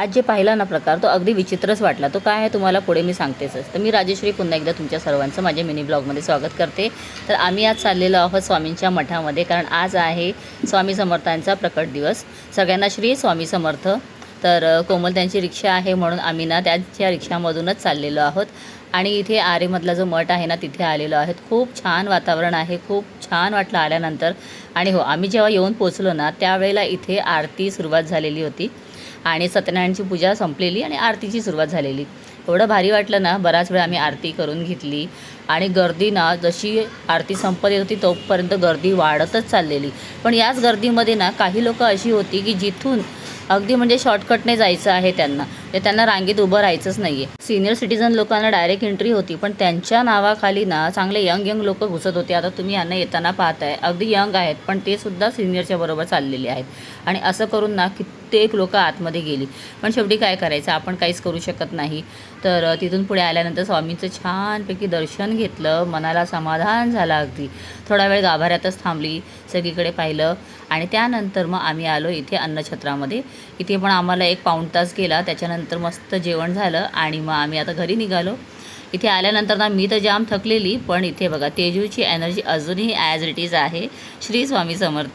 आज जे पाहिला ना प्रकार तो अगदी विचित्रच वाटला. तो काय आहे तुम्हाला पुढे मी सांगतेच. तर मी राजेश्री पुन्हा एकदा तुमच्या सर्वांचं माझ्या मिनी ब्लॉगमध्ये स्वागत करते. तर आम्ही आज चाललेलो आहोत स्वामींच्या मठामध्ये, कारण आज आहे स्वामी समर्थांचा प्रकट दिवस. सगळ्यांना श्री स्वामी समर्थ. तर कोमल त्यांची रिक्षा आहे म्हणून आम्ही ना त्यांच्या रिक्षामधूनच चाललेलो आहोत. आणि इथे आरेमधला जो मठ आहे ना तिथे आलेलो आहेत. खूप छान वातावरण आहे, खूप छान वाटलं आल्यानंतर. आणि हो, आम्ही जेव्हा येऊन पोचलो ना त्यावेळेला इथे आरती सुरुवात झालेली होती आणि सत्यनारायणची पूजा संपलेली आणि आरतीची सुरुवात झालेली. एवढं भारी वाटलं ना. बराच वेळ आम्ही आरती करून घेतली आणि गर्दी ना जशी आरती संपत येत होती तोपर्यंत गर्दी वाढतच चाललेली. पण याच गर्दीमध्ये ना काही लोकं अशी होती की जिथून अगदी म्हणजे शॉर्टकटने जायचं आहे त्यांना रांगेत उभं राहायचंच नाही आहे. सीनियर सिटीजन लोकांना डायरेक्ट एंट्री होती, पण त्यांच्या नावाखाली ना चांगले यंग लोकं घुसत होते. आता तुम्ही यांना येताना पाहताय, अगदी यंग आहेत पण ते सुद्धा सिनियरच्या बरोबर चाललेले आहेत. आणि असं करून ना कित्येक लोकं आतमध्ये गेली. पण शेवटी काय करायचं, आपण काहीच करू शकत नाही. तर तिथून पुढे आल्यानंतर स्वामींचं छानपैकी दर्शन घेतलं. मनाला समाधान झालं अगदी. थोडा वेळ गाभाऱ्यातच थांबली, सगळीकडे पाहिलं आणि त्यानंतर मग आम्ही आलो इथे अन्नछत्रामध्ये. इथे पण आम्हाला 1 पाऊण तास गेला. त्याच्यानंतर मस्त जेवण झालं आणि मग आम्ही आता घरी निघालो. इथे आल्यानंतर ना मी तर जाम थकलेली, पण इथे बघा तेजूची एनर्जी अजूनही ॲज इट इज आहे. श्री स्वामी समर्थ.